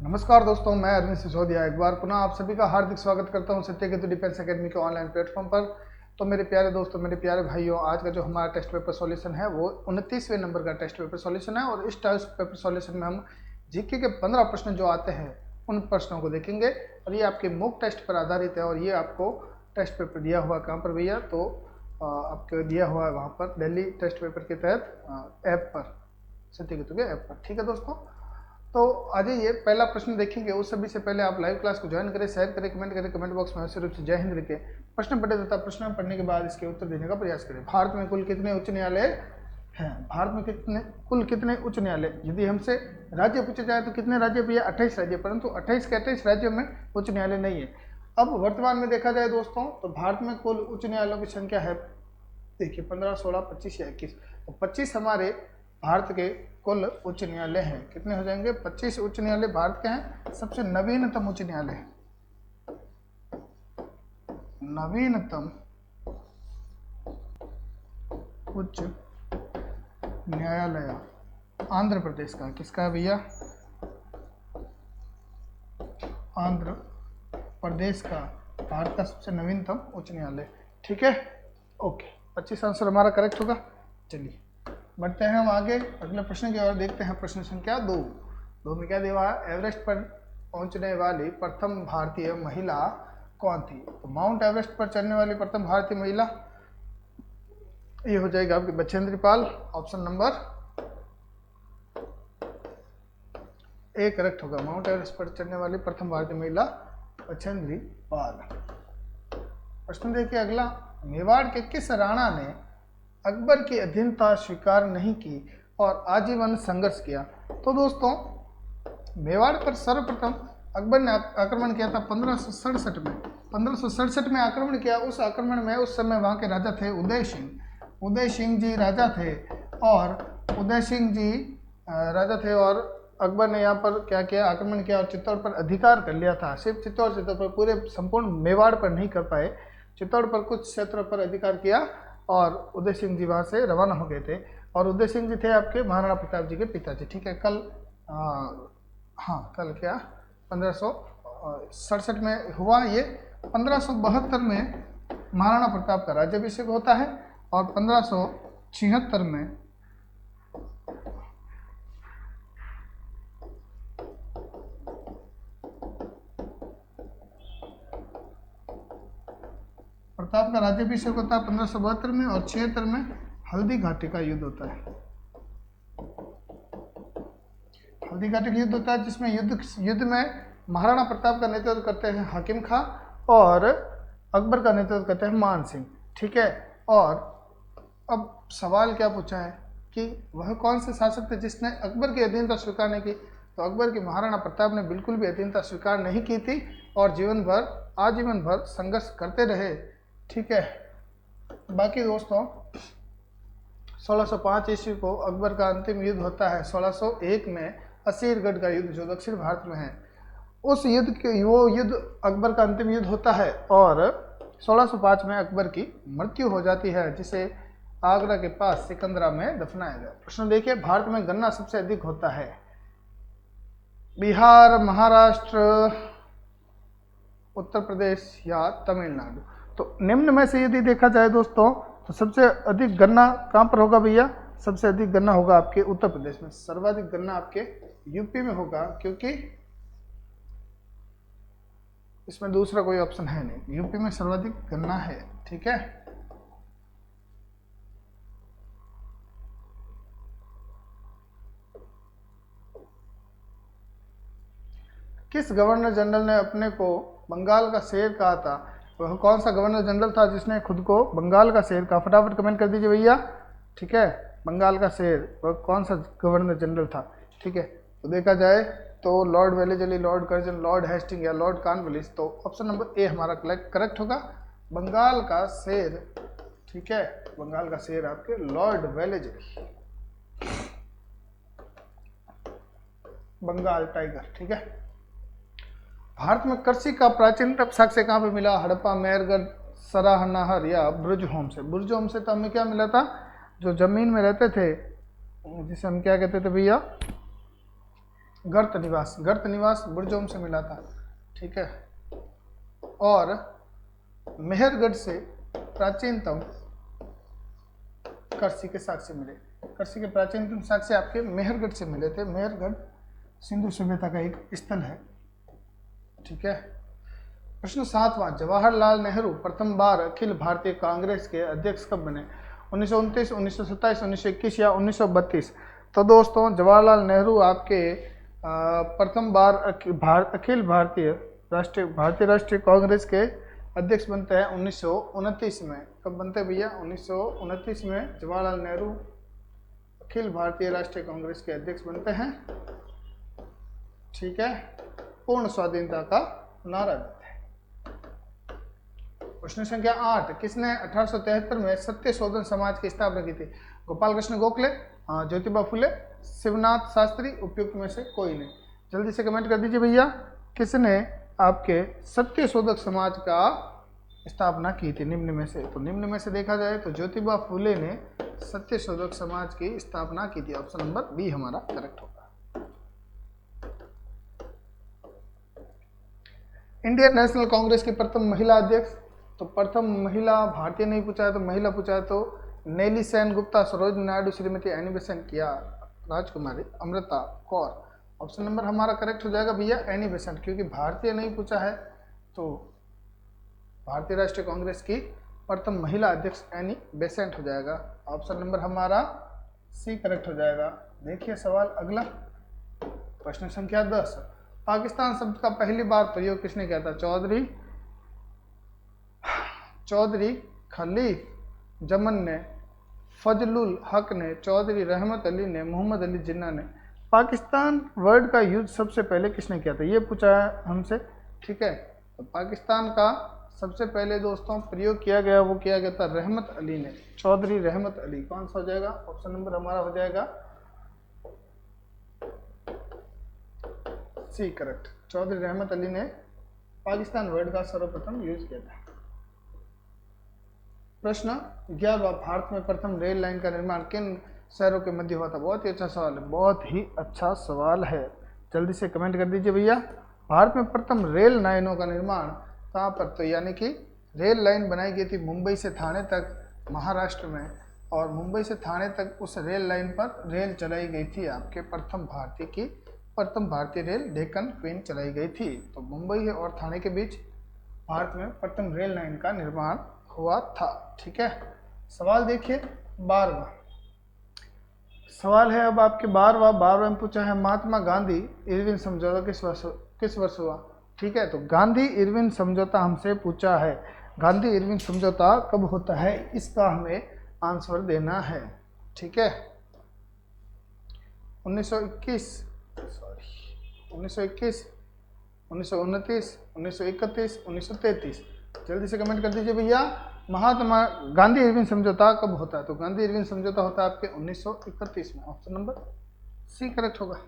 नमस्कार दोस्तों, मैं अरविंद सिसोदिया एक बार पुनः आप सभी का हार्दिक स्वागत करता हूं सत्य केतु डिफेंस एकेडमी के ऑनलाइन प्लेटफॉर्म पर। तो मेरे प्यारे दोस्तों, मेरे प्यारे भाइयों, आज का जो हमारा टेस्ट पेपर सॉल्यूशन है वो 29वें नंबर का टेस्ट पेपर सॉल्यूशन है। और इस टेस्ट पेपर सॉल्यूशन में हम जीके के 15 प्रश्न जो आते हैं उन प्रश्नों को देखेंगे। और ये आपके मॉक टेस्ट पर आधारित है। और ये आपको टेस्ट पेपर दिया हुआ कहाँ पर भैया, तो आपको दिया हुआ है वहाँ पर दिल्ली टेस्ट पेपर के तहत ऐप पर, सत्य केतु के ऐप पर। ठीक है दोस्तों, तो आज ये पहला प्रश्न देखेंगे। उस सभी से पहले आप लाइव क्लास को ज्वाइन करें, शेयर करें, कमेंट करें, कमेंट बॉक्स में अवश्य रूप से जय हिंद लिखें, प्रश्न पढ़े तथा प्रश्न पढ़ने के बाद इसके उत्तर देने का प्रयास करें। भारत में कुल कितने उच्च न्यायालय हैं? भारत में कुल कितने उच्च न्यायालय, यदि हमसे राज्य पूछा जाए तो कितने राज्य भैया? 28 राज्य, परंतु 28 के 28 राज्यों में उच्च न्यायालय नहीं है। अब वर्तमान में देखा जाए दोस्तों, तो भारत में कुल उच्च न्यायालयों की संख्या है, देखिए 15, 16, 25 या 21। तो 25 हमारे भारत के कुल उच्च न्यायालय हैं। कितने हो जाएंगे? 25 उच्च न्यायालय भारत के हैं। सबसे नवीनतम उच्च न्यायालय, नवीनतम उच्च न्यायालय आंध्र प्रदेश का। किसका है भैया? आंध्र प्रदेश का भारत का सबसे नवीनतम उच्च न्यायालय। ठीक है, ओके, 25 आंसर हमारा करेक्ट होगा। चलिए बढ़ते हैं हम आगे अगले प्रश्न की ओर। देखते हैं प्रश्न संख्या 2 में क्या दिया हुआ है? एवरेस्ट पर पहुंचने वाली प्रथम भारतीय महिला कौन थी? तो माउंट एवरेस्ट पर चढ़ने वाली प्रथम भारतीय महिला ये हो जाएगा आपकी Bachendri Pal. Option number A correct होगा। माउंट एवरेस्ट पर चढ़ने वाली प्रथम भारतीय महिला बछेंद्री पाल। प्रश्न देखिए अगला, मेवाड़ के किस राणा ने अकबर की अधीनता स्वीकार नहीं की और आजीवन संघर्ष किया? तो दोस्तों, मेवाड़ पर सर्वप्रथम अकबर ने आक्रमण किया था 1567 में। 1567 में आक्रमण किया। उस आक्रमण में उस समय वहाँ के राजा थे उदय सिंह। उदय सिंह जी राजा थे और उदय सिंह जी राजा थे और अकबर ने यहाँ पर क्या किया? आक्रमण किया और चित्तौड़ पर अधिकार कर लिया था। सिर्फ चित्तौड़ पर, पूरे संपूर्ण मेवाड़ पर नहीं कर पाए। चित्तौड़ पर कुछ क्षेत्रों पर अधिकार किया और उदय सिंह जी वहाँ से रवाना हो गए थे। और उदय सिंह जी थे आपके महाराणा प्रताप जी के पिताजी। ठीक है, कल कल क्या 1567 में हुआ ये। 1572 में महाराणा प्रताप का राज्याभिषेक होता है और 1576 में प्रताप का राज्याभिषेक होता है 1572 में। और 76 में हल्दी घाटी का युद्ध होता है। हल्दी घाटी का युद्ध होता है जिसमें युद्ध में महाराणा प्रताप का नेतृत्व करते हैं हाकिम खां और अकबर का नेतृत्व करते हैं मान सिंह। ठीक है, और अब सवाल क्या पूछा है कि वह कौन से शासक थे जिसने अकबर की अधीनता स्वीकार नहीं की? तो अकबर की महाराणा प्रताप ने बिल्कुल भी अधीनता स्वीकार नहीं की थी और आजीवन भर संघर्ष करते रहे। ठीक है, बाकी दोस्तों 1605 ईस्वी को अकबर का अंतिम युद्ध होता है। 1601 में असीरगढ़ का युद्ध जो दक्षिण भारत में है, उस युद्ध के वो युद्ध अकबर का अंतिम युद्ध होता है और 1605 में अकबर की मृत्यु हो जाती है, जिसे आगरा के पास सिकंदरा में दफनाया गया। प्रश्न देखिए, भारत में गन्ना सबसे अधिक होता है? बिहार, महाराष्ट्र, उत्तर प्रदेश या तमिलनाडु? तो निम्न में से यदि देखा जाए दोस्तों, तो सबसे अधिक गन्ना कहाँ पर होगा भैया? सबसे अधिक गन्ना होगा आपके उत्तर प्रदेश में। सर्वाधिक गन्ना आपके यूपी में होगा, क्योंकि इसमें दूसरा कोई ऑप्शन है नहीं। यूपी में सर्वाधिक गन्ना है। ठीक है, किस गवर्नर जनरल ने अपने को बंगाल का शेर कहा था? वह कौन सा गवर्नर जनरल था जिसने खुद को बंगाल का शेर कहा? फटाफट कमेंट कर दीजिए भैया। ठीक है, बंगाल का शेर वह कौन सा गवर्नर जनरल था? ठीक है, तो देखा जाए तो Lord Wellesley, Lord Curzon, Lord Hastings या लॉर्ड कॉर्नवालिस। तो ऑप्शन नंबर ए हमारा करेक्ट होगा, बंगाल का शेर। ठीक है, बंगाल का शेर आपके लॉर्ड वेलेजली, बंगाल टाइगर। ठीक है, भारत में कृषि का प्राचीनतम साक्ष्य कहाँ पे मिला? हड़प्पा, मेहरगढ़, सराहनाहर या बुर्जहोम से? बुर्जहोम से तो हमें क्या मिला था? जो जमीन में रहते थे जिसे हम क्या कहते थे भैया? गर्त निवास बुर्जोम से मिला था, ठीक है। और मेहरगढ़ से प्राचीनतम करसी के साक्ष्य मिले। करसी के प्राचीनतम साक्ष्य आपके मेहरगढ़ से मिले थे। मेहरगढ़ सिंधु सभ्यता का एक स्थल है, ठीक है। प्रश्न 7वां, जवाहरलाल नेहरू प्रथम बार अखिल भारतीय कांग्रेस के अध्यक्ष कब बने? 1929, 1927, 1921 या 1932? तो दोस्तों जवाहरलाल नेहरू आपके प्रथम बार अखिल भारतीय राष्ट्रीय कांग्रेस के अध्यक्ष बनते हैं 1929 में। कब बनते हैं भैया? 1929 में जवाहरलाल नेहरू अखिल भारतीय राष्ट्रीय कांग्रेस के अध्यक्ष बनते हैं, ठीक है। पूर्ण स्वाधीनता का नारा देते हैं। प्रश्न संख्या 8, किसने 1873 में सत्य शोधन समाज की स्थापना की थी? गोपाल कृष्ण गोखले, ज्योतिबा फुले, शिवनाथ शास्त्री, उपयुक्त में से कोई नहीं? जल्दी से कमेंट कर दीजिए भैया, किसने आपके सत्य शोधक समाज का स्थापना की थी निम्न में से? तो निम्न में से देखा जाए तो ज्योतिबा फुले ने सत्य शोधक समाज की स्थापना की थी। ऑप्शन नंबर बी हमारा करेक्ट होगा। इंडियन नेशनल कांग्रेस की प्रथम महिला अध्यक्ष? तो प्रथम महिला भारतीय नहीं पूछा है, तो महिला पूछा है तो नेली सेन गुप्ता, सरोज नायडू, श्रीमती एनी बेसेंट या राजकुमारी अमृता कौर? ऑप्शन नंबर हमारा करेक्ट हो जाएगा भैया एनी बेसेंट, क्योंकि भारतीय नहीं पूछा है तो भारतीय राष्ट्रीय कांग्रेस की प्रथम महिला अध्यक्ष एनी बेसेंट हो जाएगा। ऑप्शन नंबर हमारा सी करेक्ट हो जाएगा। देखिए सवाल अगला, प्रश्न संख्या 10, पाकिस्तान शब्द का पहली बार प्रयोग किसने किया था? चौधरी खलीफ जमन ने, फजलुल हक ने, चौधरी रहमत अली ने, मोहम्मद अली जिन्ना ने। पाकिस्तान वर्ड का यूज सबसे पहले किसने किया था? ये पूछा है हमसे, ठीक है। तो पाकिस्तान का सबसे पहले दोस्तों प्रयोग किया गया, वो किया गया था रहमत अली ने, चौधरी रहमत अली। कौन सा हो जाएगा? ऑप्शन नंबर हमारा हो जाएगा सी करेक्ट। चौधरी रहमत अली ने पाकिस्तान वर्ड का सर्वप्रथम यूज किया था। प्रश्न 11, भारत में प्रथम रेल लाइन का निर्माण किन शहरों के मध्य हुआ था? बहुत ही अच्छा सवाल है, बहुत ही अच्छा सवाल है। जल्दी से कमेंट कर दीजिए भैया, भारत में प्रथम रेल लाइनों का निर्माण कहाँ पर? तो यानी कि रेल लाइन बनाई गई थी मुंबई से थाने तक महाराष्ट्र में, और मुंबई से थाने तक उस रेल लाइन पर रेल चलाई गई थी आपके प्रथम भारतीय रेल डेक्कन क्वीन चलाई गई थी। तो मुंबई और थाने के बीच भारत में प्रथम रेल लाइन का निर्माण हुआ था, ठीक है। सवाल देखिए 12वां सवाल है अब आपके 12वां में पूछा है महात्मा गांधी इरविन समझौता किस वर्ष हुआ? ठीक है, तो गांधी इरविन समझौता हमसे पूछा है, गांधी इरविन समझौता कब होता है, इसका हमें आंसर देना है, ठीक है। 1921, 1929, 1931, 1933? जल्दी से कमेंट कर दीजिए भैया, महात्मा गांधी इरविन समझौता कब होता है? तो गांधी इरविन समझौता होता है आपके 1931 में। ऑप्शन नंबर सी करेक्ट होगा।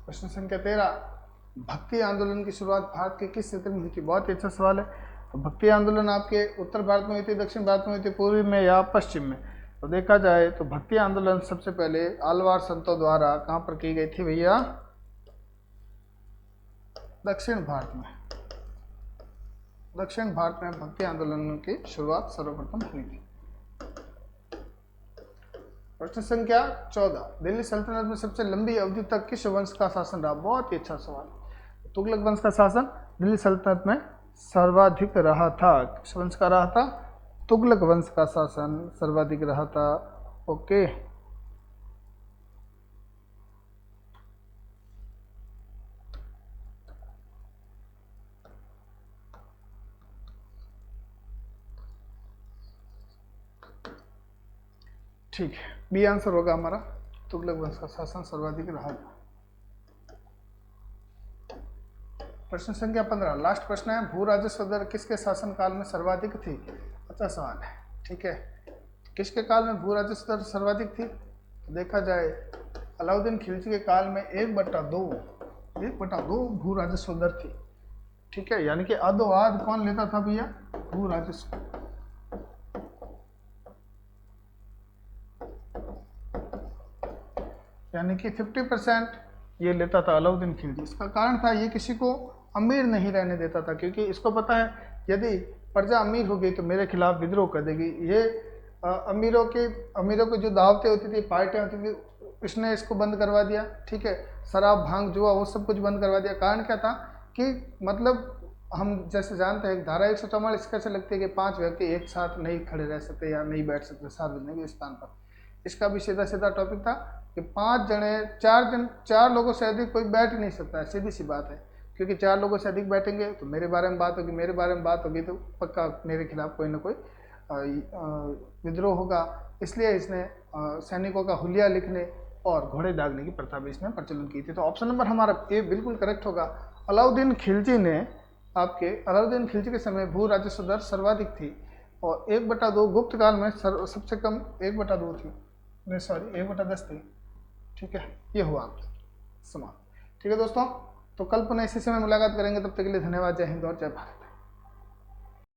प्रश्न संख्या 13, भक्ति आंदोलन की शुरुआत भारत के किस क्षेत्र में हुई थी? बहुत ही अच्छा सवाल है। तो भक्ति आंदोलन आपके उत्तर भारत में हुई थी, दक्षिण भारत में हुई थी, पूर्वी में या पश्चिम में? तो देखा जाए तो भक्ति आंदोलन सबसे पहले आलवार संतों द्वारा कहाँ पर की गई थी भैया? दक्षिण भारत में। दक्षिण भारत में भक्ति आंदोलन की शुरुआत सर्वप्रथम हुई थी। प्रश्न संख्या 14, दिल्ली सल्तनत में सबसे लंबी अवधि तक किस वंश का शासन रहा? बहुत ही अच्छा सवाल। तुगलक वंश का शासन दिल्ली सल्तनत में सर्वाधिक रहा था। किस वंश का रहा था? तुगलक वंश का शासन सर्वाधिक रहा था। ओके, ठीक है, बी आंसर होगा हमारा, तुगलक वंश का शासन सर्वाधिक रहा था। प्रश्न संख्या 15, लास्ट प्रश्न है, भू राजस्व दर किसके शासन काल में सर्वाधिक थी? अच्छा सवाल है, ठीक है। किसके काल में भू राजस्व दर सर्वाधिक थी? देखा जाए अलाउद्दीन खिलजी के काल में 1/2 भू राजस्व दर थी, ठीक है। यानी कि आधो आध कौन लेता था भैया? भू राजस्व। यानी कि 50% ये लेता था अलाउद्दीन खिलजी। इसका कारण था ये किसी को अमीर नहीं रहने देता था, क्योंकि इसको पता है यदि प्रजा अमीर हो गई तो मेरे खिलाफ विद्रोह कर देगी। ये अमीरों की जो दावतें होती थी, पार्टियां होती थी, इसने इसको बंद करवा दिया। ठीक है, शराब भांग जुआ वो सब कुछ बंद करवा दिया। कारण क्या था कि मतलब हम जैसे जानते हैं धारा 144 कैसे लगती है कि 5 व्यक्ति एक साथ नहीं खड़े रह सकते या नहीं बैठ सकते सार्वजनिक स्थान पर। इसका भी सीधा सीधा टॉपिक था कि 5 जने 4 लोगों से अधिक कोई बैठ ही नहीं सकता है, सीधी सी बात है। क्योंकि 4 लोगों से अधिक बैठेंगे तो मेरे बारे में बात होगी, मेरे बारे में बात होगी तो पक्का मेरे खिलाफ कोई ना कोई विद्रोह होगा। इसलिए इसने सैनिकों का हुलिया लिखने और घोड़े दागने की प्रथा भी इसने प्रचलन की थी। तो ऑप्शन नंबर हमारा ए बिल्कुल करेक्ट होगा। अलाउद्दीन खिलजी के समय भू राजस्व दर सर्वाधिक थी और 1/2 गुप्त काल में सबसे कम 1/2 थी, नहीं सॉरी 1/10 थी। ठीक है, ये हुआ समाप्त। ठीक है दोस्तों, तो कल पुनः इसी समय मुलाकात करेंगे। तब तक के लिए धन्यवाद। जय हिंद और जय भारत।